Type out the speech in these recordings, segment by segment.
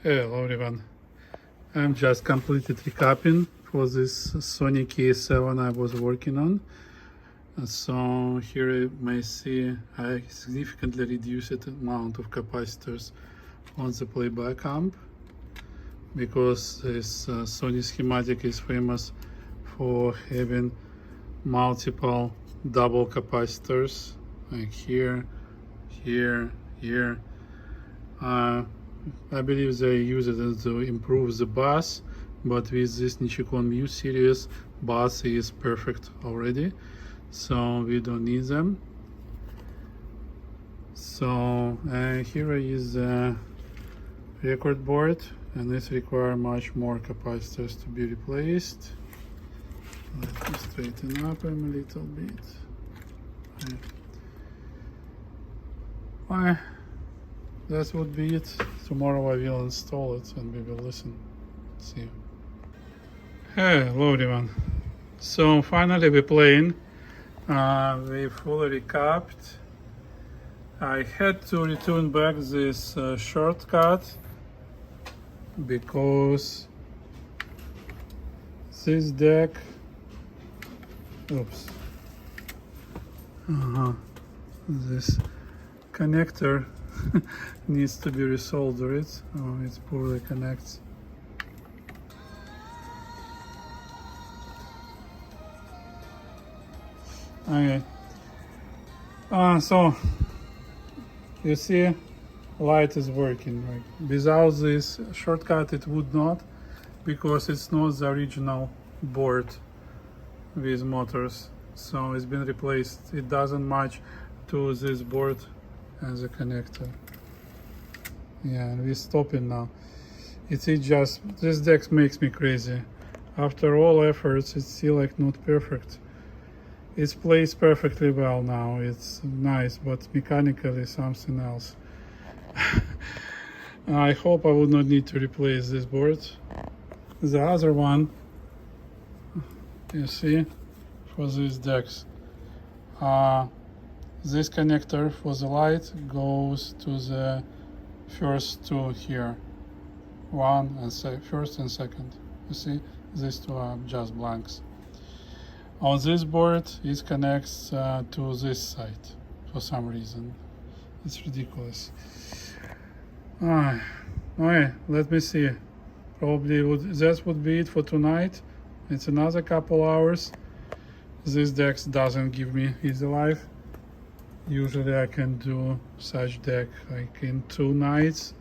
Hello everyone. I'm just completed recapping for this Sony KA7 I was working on. So here you may see I significantly reduced the amount of capacitors on the playback amp, because this Sony schematic is famous for having multiple double capacitors, like here, here, here. I believe they use it to improve the bass, but with this Nichicon Mu series, bass is perfect already, so we don't need them. So here is the record board, and this requires much more capacitors to be replaced. Let me straighten up them a little bit. Well, that would be it. Tomorrow I will install it and we will listen. See you. Hello everyone. So finally we're playing. We fully recapped. I had to return back this shortcut because this deck, oops, this connector needs to be resoldered. Oh, it poorly connects. Okay. So you see, light is working. Right? Without this shortcut, it would not, because it's not the original board with motors. So it's been replaced. It doesn't match to this board as a connector. Yeah, and we're stopping now. It's just, this deck makes me crazy. After all efforts, it's still like not perfect. It plays perfectly well now. It's nice, but mechanically something else. I hope I would not need to replace this board. The other one, you see, for these decks, this connector for the light goes to the first two here, first and second. You see, these two are just blanks. On this board, it connects to this side for some reason. It's ridiculous. Okay, let me see. Probably that would be it for tonight. It's another couple hours. This deck doesn't give me easy life. Usually I can do such deck like in 2 nights,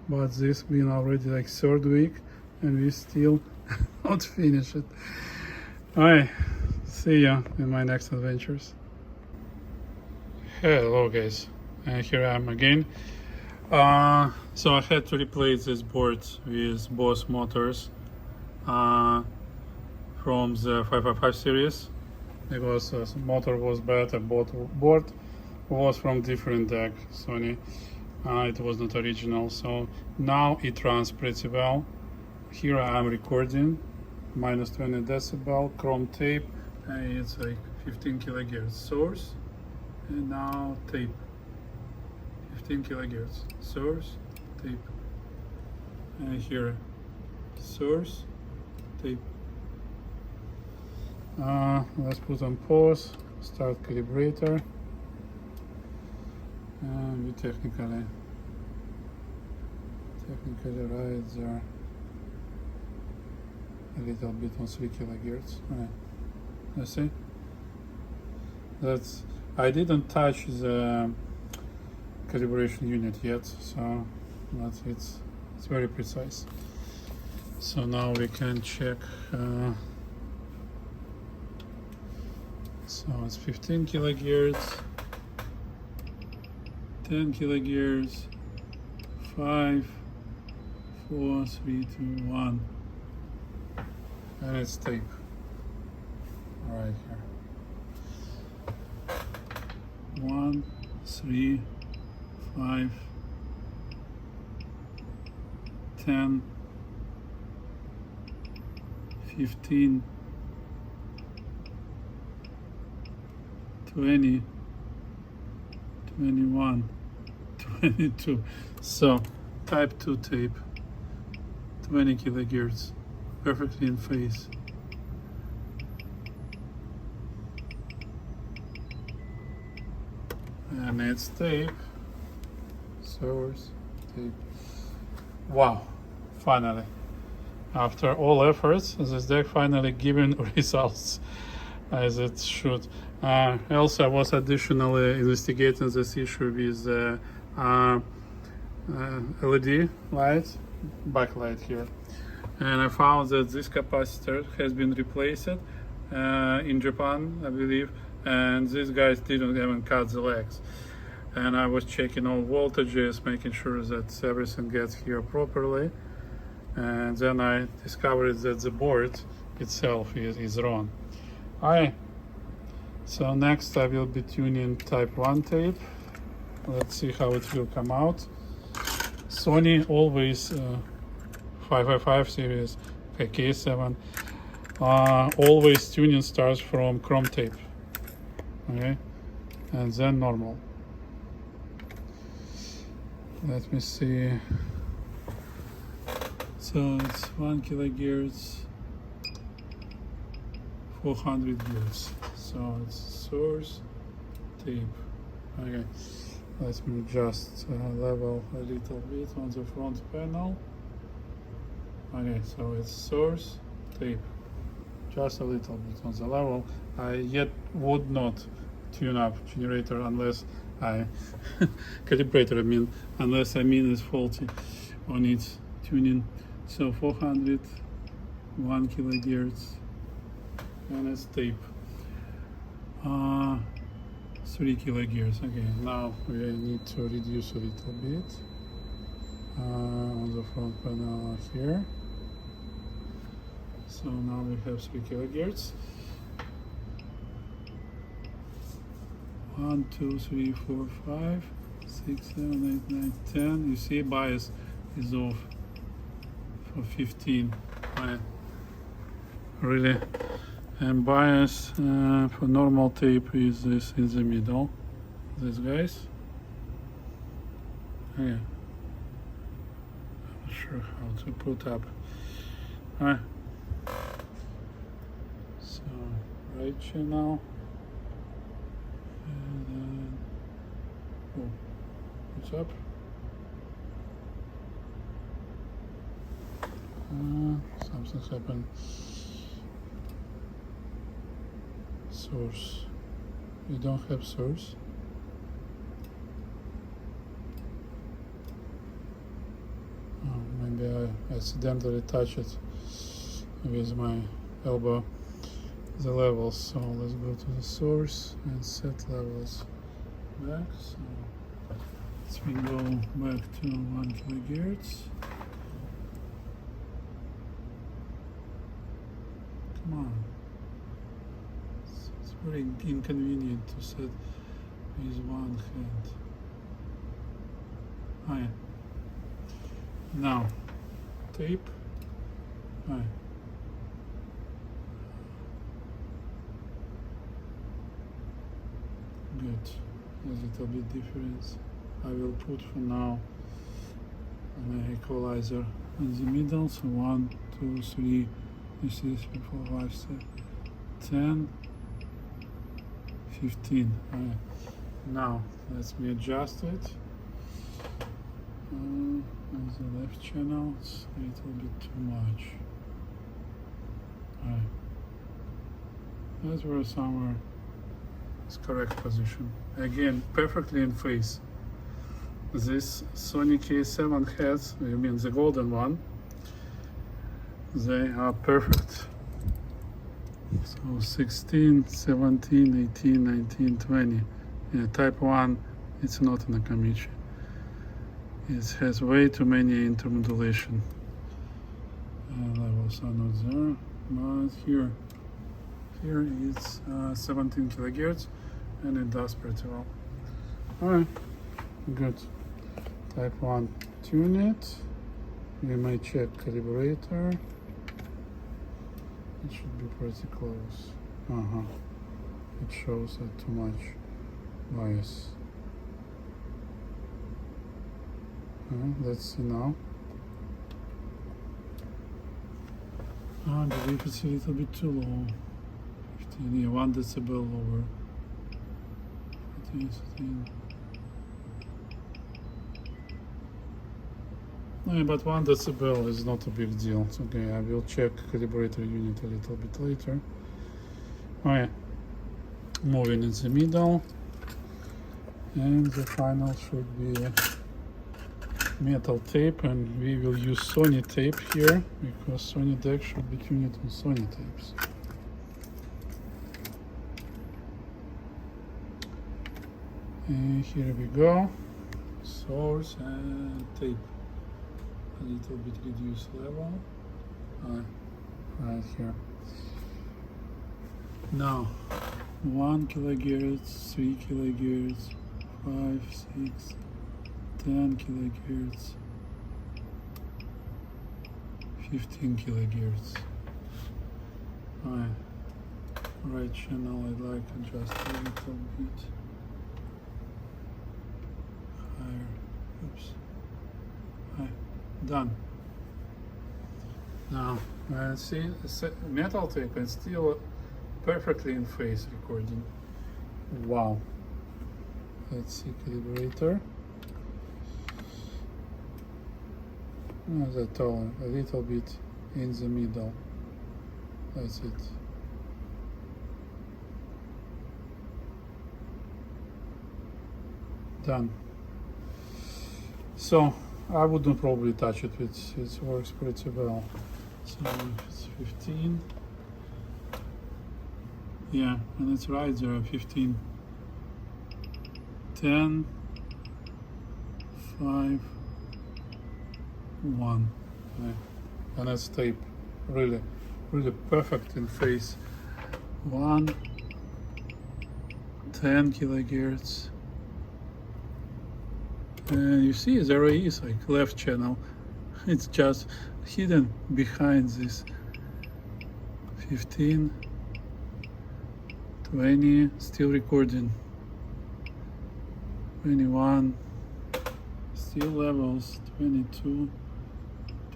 but this been already like 3rd week and we still not finish it. Alright, see ya in my next adventures. Hello guys, here I am again. So I had to replace this board with both motors from the 555 series, because the motor was bad and board was from different deck, Sony. It was not original, so now it runs pretty well. Here I am recording minus 20 decibel, chrome tape, and it's like 15 kilohertz source, and now tape, 15 kilohertz source, tape, and here source, tape. Let's put on pause, start calibrator, and we technically right there, a little bit on 3 kilohertz. Right. Let's see. I didn't touch the calibration unit yet, so it's very precise. So now we can check. So it's 15 kilohertz, 10 kilohertz, 5, 4, 3, 2, 1, and it's tape right here. 1, 3, 5, 10, 15, 20, 21, 22. So type 2 tape. 20 kilohertz, perfectly in phase. And it's tape, source, tape. Wow, finally. After all efforts, this deck finally giving results as it should. Also, I was additionally investigating this issue with LED light, backlight here. And I found that this capacitor has been replaced in Japan, I believe, and these guys didn't even cut the legs. And I was checking all voltages, making sure that everything gets here properly. And then I discovered that the board itself is wrong. Alright, so next I will be tuning type 1 tape. Let's see how it will come out. Sony always 555 series, TC-KA7. Always tuning starts from chrome tape. Okay, and then normal. Let me see. So it's 1 kilohertz, 400 hertz. So it's source tape. Okay, let me just level a little bit on the front panel. Okay, so it's source tape, just a little bit on the level. I yet would not tune up generator unless I calibrator. Unless is faulty on its tuning. So 400, 1 kilohertz, and it's tape. 3 kilohertz. Okay, now we need to reduce a little bit on the front panel here. So now we have 3 kilohertz. 1, 2, 3, 4, 5, 6, 7, 8, 9, 10. You see, bias is off for 15. Really. And bias for normal tape is this in the middle. These guys. Yeah. I'm not sure how to put up. Alright. So right channel. And then, oh, what's up? Something's happened. Source. You don't have source. Oh, maybe I accidentally touched it with my elbow. The levels, so let's go to the source and set levels back. So let's go back to 1 kilohertz. Come on, it's very inconvenient to set with one hand. Hi. Now tape. Hi. Good. There's a little bit difference. I will put for now an equalizer in the middle. So 1, 2, 3. This is 3, 4, 5, 6, 10, 15. Right. Now let me adjust it. On the left channel, it's a little bit too much. Right. That's where somewhere is correct position. Again, perfectly in phase. This Sony KA7 heads, the golden one, they are perfect. So 16, 17, 18, 19, 20. Yeah, type 1, it's not in Akamichi. It has way too many intermodulation. Levels are not there, but here it's 17 kilohertz and it does pretty well. Alright, good. Type 1, tune it. We may check calibrator. It should be pretty close. It shows that too much bias. Let's see now. I believe it's a little bit too low. 15, yeah, 1 decibel lower. 15, 16. No, but 1 decibel is not a big deal. It's okay. I will check calibrator unit a little bit later. Alright, moving in the middle, and the final should be metal tape, and we will use Sony tape here because Sony deck should be tuned on Sony tapes. And here we go, source and tape, a little bit reduced level, right here. Now 1 kilohertz, 3 kilohertz, 5, 6, 10 kilohertz, 15 kilohertz. Right channel I like adjust a little bit higher. Oops. Done. Now see, metal tape and still perfectly in phase recording. Wow. Let's see calibrator. As I told, a little bit in the middle. That's it. Done. So I wouldn't probably touch it. It works pretty well. So if it's 15. Yeah, and it's right there, 15, 10, 5, 1. Yeah. And that's tape, really perfect in phase. 1, 10 kilohertz. And you see there is like left channel. It's just hidden behind this. 15. 20, still recording. 21, still levels. 22,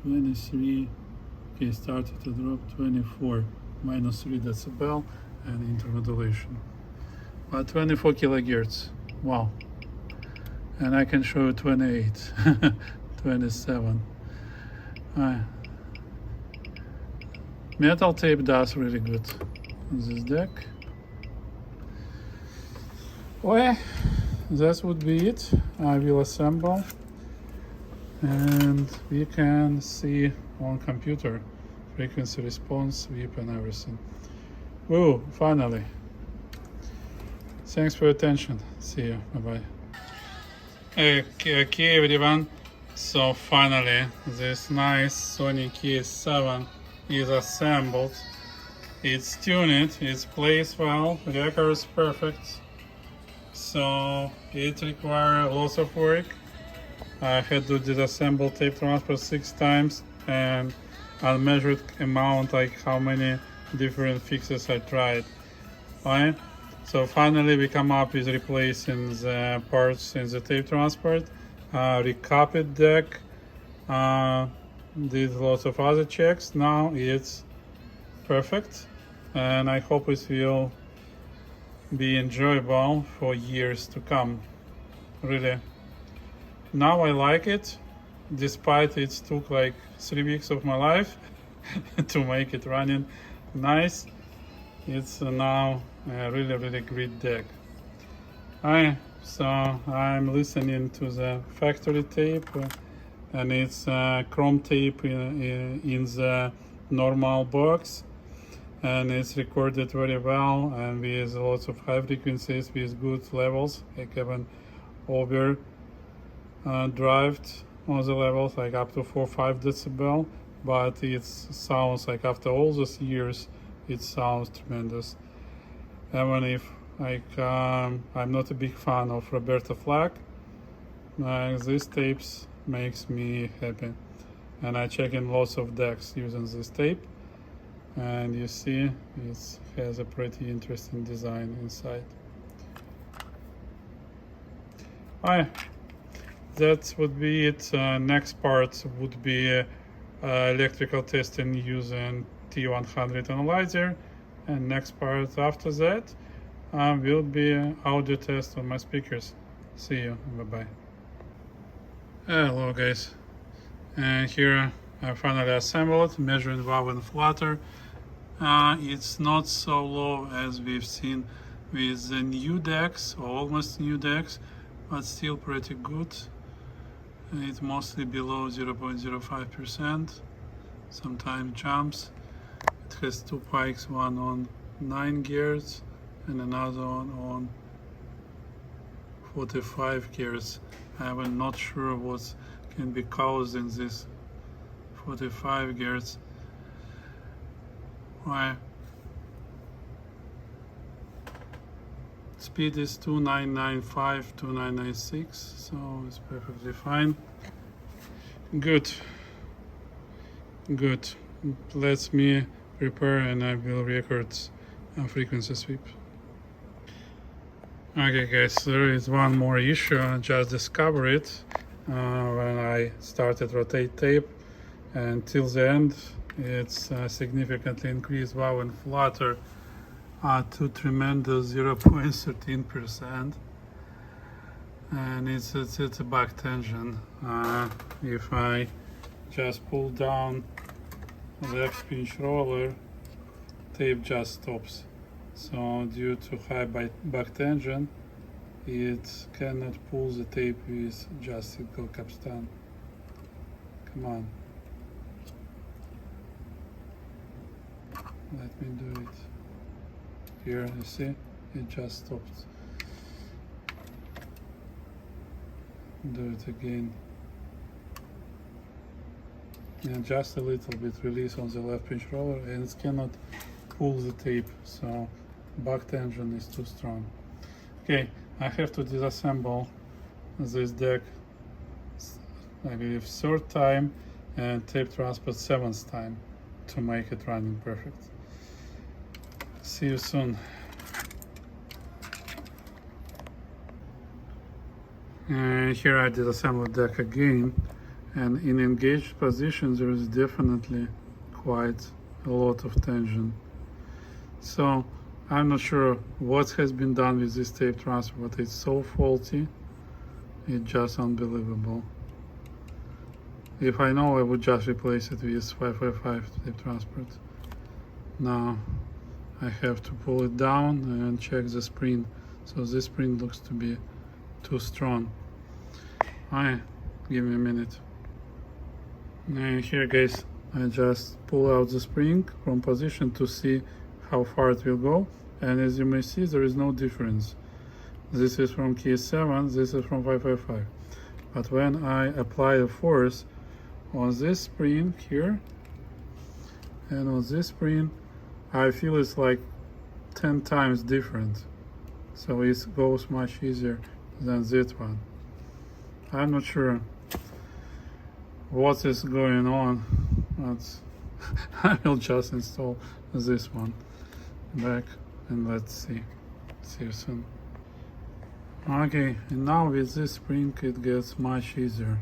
23, okay, started to drop. 24, minus 3 decibel and intermodulation. But 24 kilohertz, wow. And I can show you 28, 27. Metal tape does really good on this deck. Well, that would be it. I will assemble and we can see on computer frequency response, sweep and everything. Woo, finally. Thanks for your attention. See you. Bye-bye. Okay everyone, so finally this nice Sony KA7 is assembled. It's tuned, it plays well, records perfect. So it requires lots of work. I had to disassemble tape transfer 6 times and unmeasured amount, like how many different fixes I tried. Right? So finally we come up with replacing the parts in the tape transport, recopied deck, did lots of other checks. Now it's perfect and I hope it will be enjoyable for years to come. Really. Now I like it, despite it took like 3 weeks of my life to make it running nice. It's now a really great deck. So I'm listening to the factory tape, and it's chrome tape in the normal box, and it's recorded very well and with lots of high frequencies with good levels. I haven't over drived on the levels like up to 4-5 decibel, but it sounds like after all those years it sounds tremendous. Even if like I'm not a big fan of Roberta Flack, these tapes makes me happy, and I check in lots of decks using this tape, and you see it has a pretty interesting design inside. That would be it. Next part would be electrical testing using T100 analyzer, and next part after that will be audio test on my speakers. See you. Bye bye. Hello guys, and here I finally assembled measuring valve and flutter. It's not so low as we've seen with the new decks, or almost new decks, but still pretty good. It's mostly below 0.05%, sometimes jumps. It has two pikes, one on 9 gears and another one on 45 gears. I'm not sure what can be caused in this 45 gears. Why? Speed is 2995, 2996, so it's perfectly fine. Good. Let me prepare and I will record a frequency sweep. Okay guys, there is one more issue. I just discovered it when I started rotate tape, and till the end it's significantly increased valve and flutter to tremendous 0.13%, and it's a back tension. If I just pull down the left pinch roller, tape just stops. So due to high back tension, it cannot pull the tape with just single capstan. Come on. Let me do it. Here, you see, it just stopped. Do it again. And just a little bit release on the left pinch roller, and it cannot pull the tape, so back tension is too strong. Okay, I have to disassemble this deck, I believe 3rd time, and tape transport 7th time to make it running perfect. See you soon. And here I disassembled the deck again, and in engaged position there is definitely quite a lot of tension. So I'm not sure what has been done with this tape transfer, but it's so faulty, it's just unbelievable. If I know, I would just replace it with 555 tape transport. Now I have to pull it down and check the spring. So this spring looks to be too strong. Alright, give me a minute. And here guys, I just pull out the spring from position to see how far it will go, and as you may see, there is no difference. This is from KA7, this is from 555. But when I apply the force on this spring here and on this spring, I feel it's like 10 times different. So it goes much easier than this one. I'm not sure what is going on, but I will just install this one back and let's see. See you soon. Okay, and now with this spring it gets much easier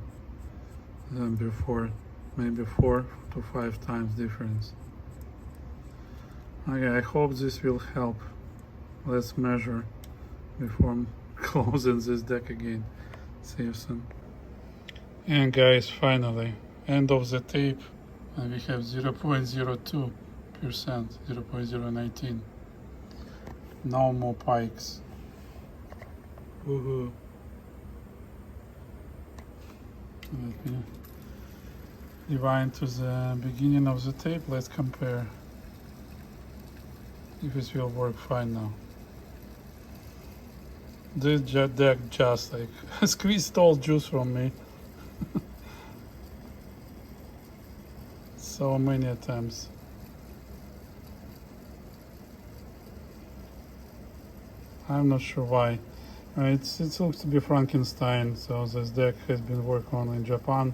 than before, maybe 4 to 5 times difference. Okay, I hope this will help. Let's measure before closing this deck again. See you soon. And guys, finally, end of the tape, and we have 0.02%, 0.019. No more pikes. Woohoo. Let me rewind to the beginning of the tape. Let's compare if it will work fine now. This deck just like squeezed all juice from me. So many attempts. I'm not sure why. It looks to be Frankenstein, so this deck has been worked on in Japan.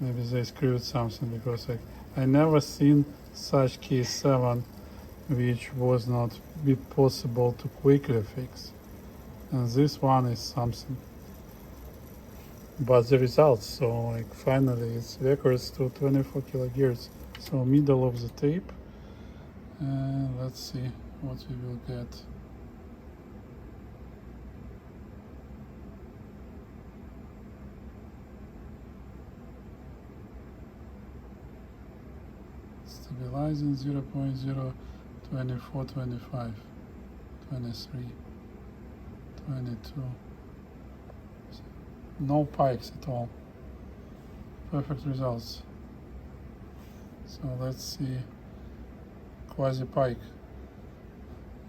Maybe they screwed something, because I never seen such KA7 which was not be possible to quickly fix. And this one is something. But the results, so finally it's records to 24 kilohertz. So middle of the tape, And let's see what we will get. Stabilizing 0.02425, 23, 22. No pikes at all. Perfect results. So let's see. Quasi pike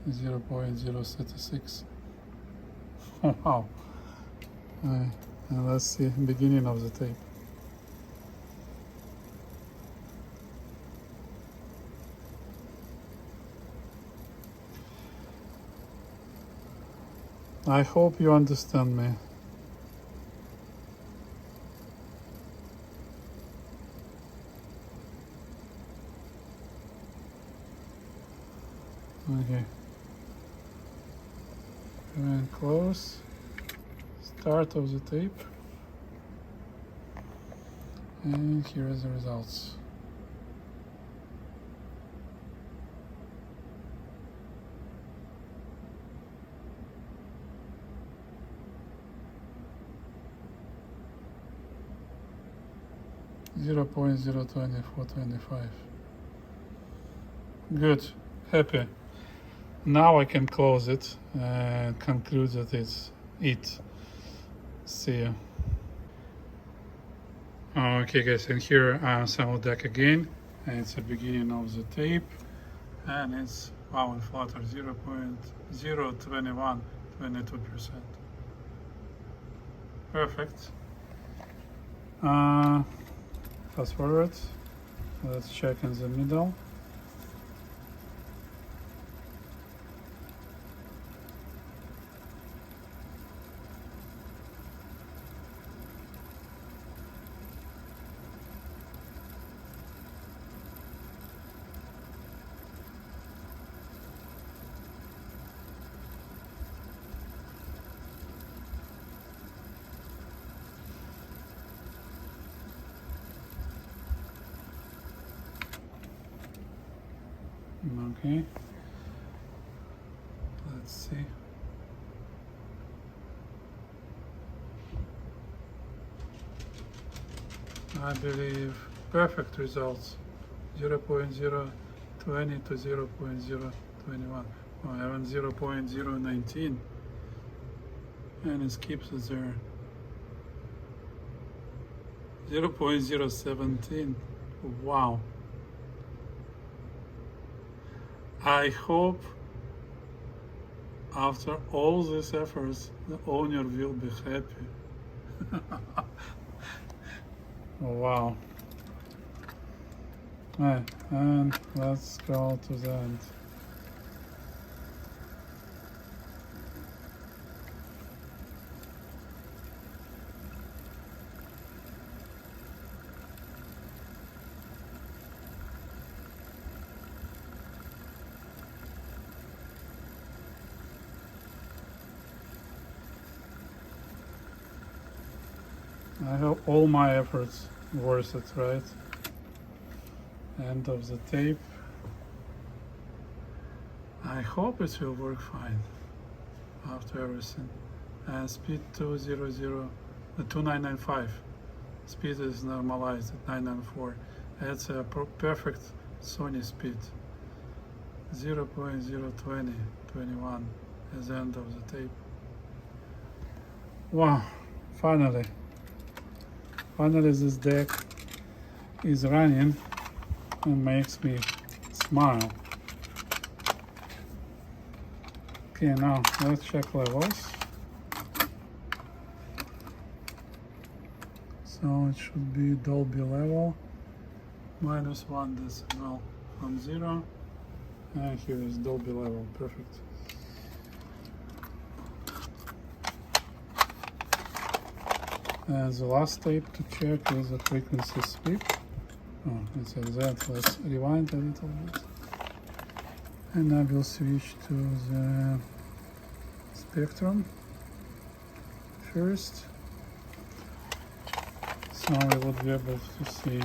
0.036. Wow. And let's see beginning of the tape. I hope you understand me. Okay. And close. Start of the tape. And here is the results. .02425. Good. Happy. Now I can close it and conclude that it's it. See you. Okay guys, and here I assembled deck again, and it's the beginning of the tape, and it's wow, flutter 0.021, 22%. Perfect. Fast forward. Let's check in the middle. Okay, let's see. I believe perfect results. 0.020 to 0.021. Oh, I have 0.019, and it keeps it there. 0.017. Wow. I hope after all these efforts the owner will be happy. Wow. And let's go to the end. I hope all my efforts worth it, right? End of the tape. I hope it will work fine after everything. And speed 2995. Speed is normalized at 994. That's a perfect Sony speed. 0.02021 is the end of the tape. Wow, finally this deck is running and makes me smile. Okay, now let's check levels. So it should be Dolby level, -1 decibel from 0, and here is Dolby level, perfect. And the last tape to check is the frequency sweep. Oh, it says that. Let's rewind a little bit. And I will switch to the spectrum first. So we would be able to see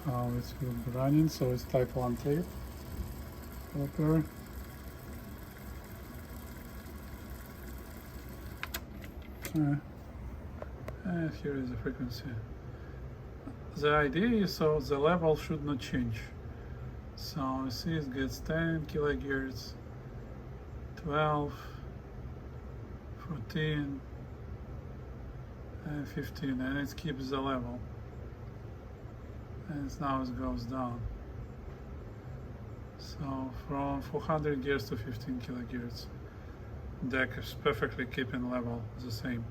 how it will be running. So it's type 1 tape. Flutter. And here is the frequency. The idea is so the level should not change. So you see it gets 10 kilohertz, 12, 14, and 15, and it keeps the level. And now it goes down. So from 400 Hz to 15 kilohertz, deck is perfectly keeping level the same.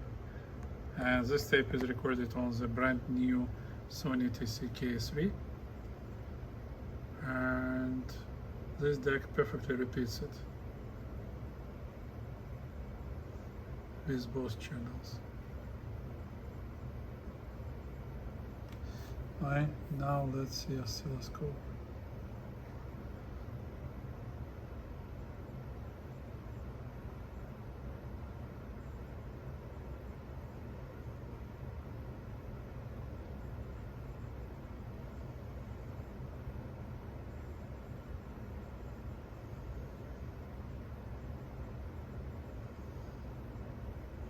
And this tape is recorded on the brand new Sony TC-KA7ES, and this deck perfectly repeats it with both channels. Alright, now let's see oscilloscope.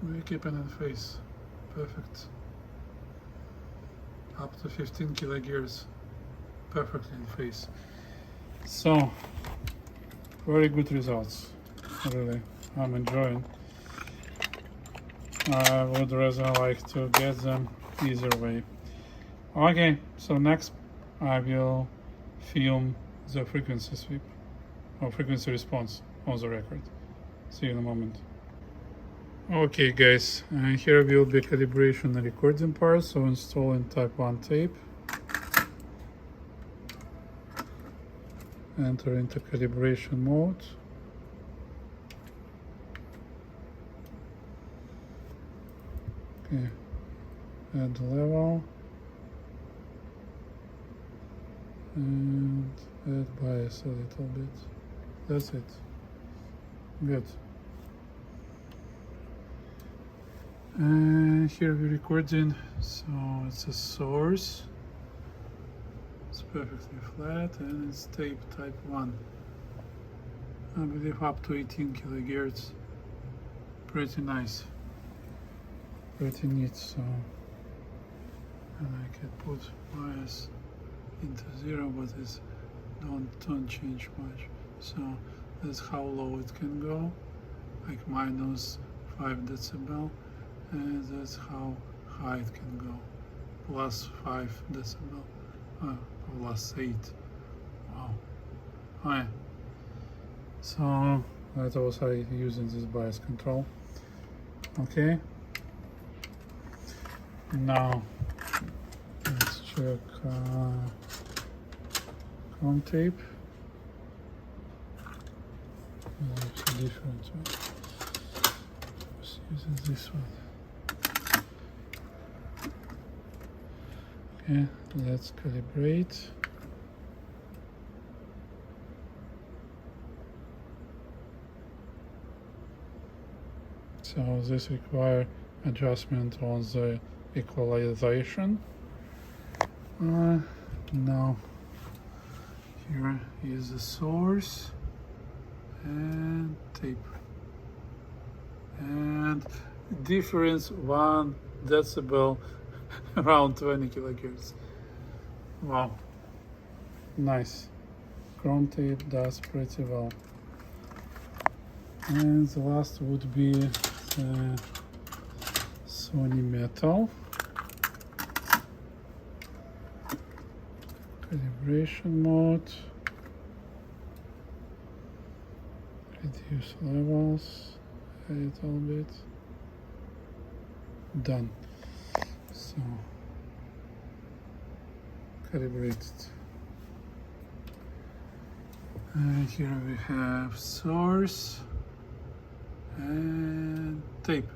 We keep it in phase. Perfect. Up to 15 kilohertz. Perfectly in phase. So, very good results. Really, I'm enjoying. I would rather like to get them either way. Okay, so next I will film the frequency sweep or frequency response on the record. See you in a moment. Okay guys, here will be calibration and recording part, so installing type 1 tape. Enter into calibration mode. Okay, add the level. And add bias a little bit. That's it. Good. And here we're recording, so it's a source. It's perfectly flat and it's tape type 1. I believe up to 18 kilohertz. Pretty nice. Pretty neat, so. And I can put bias into 0, but it's don't change much. So that's how low it can go, like minus 5 decibel. And that's how high it can go, plus 5 decibel, plus 8. Wow. Alright. So that was how using this bias control. Okay. Now let's check chrome tape. It's a different one. Just using this one. Okay, let's calibrate. So this requires adjustment on the equalization. Now here is the source and tape. And difference 1 decibel around 20 kilohertz. Wow, nice. Chrome tape does pretty well. And the last would be the Sony metal. Calibration mode. Reduce levels a little bit. Done. So calibrated. And here we have source and tape.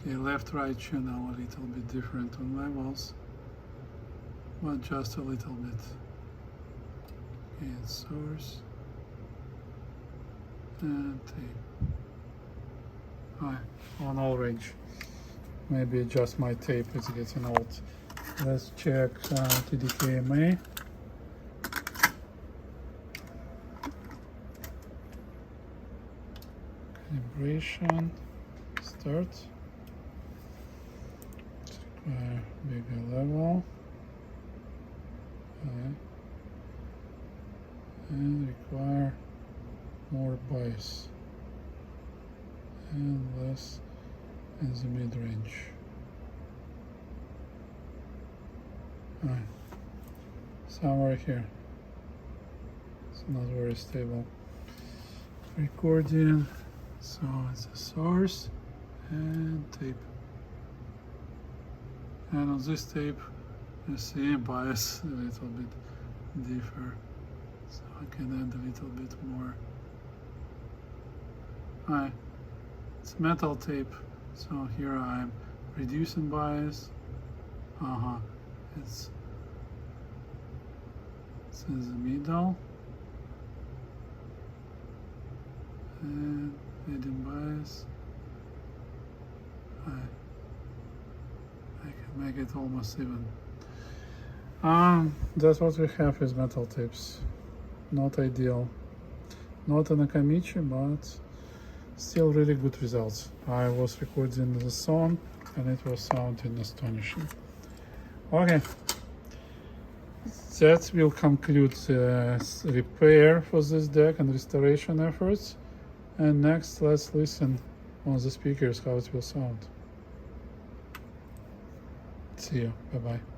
Okay, left-right channel a little bit different on levels, but just a little bit. And source and tape. Alright, on all range. Maybe just my tape is getting old. Let's check TD-KMA. calibration, start. Require bigger level. Okay. And require more bias and less in the mid-range. Alright, somewhere here. It's not very stable. Recording, so it's a source and tape. And on this tape, you see bias a little bit differ. So I can add a little bit more. Alright, it's metal tape. So here I'm reducing bias. It's in the middle. And adding bias. I can make it almost even. That's what we have is metal tapes. Not ideal. Not an Akamichi, but still really good results. I was recording the song and it was sounding astonishing. Okay, that will conclude the repair for this deck and restoration efforts. And next, let's listen on the speakers how it will sound. See you. Bye bye.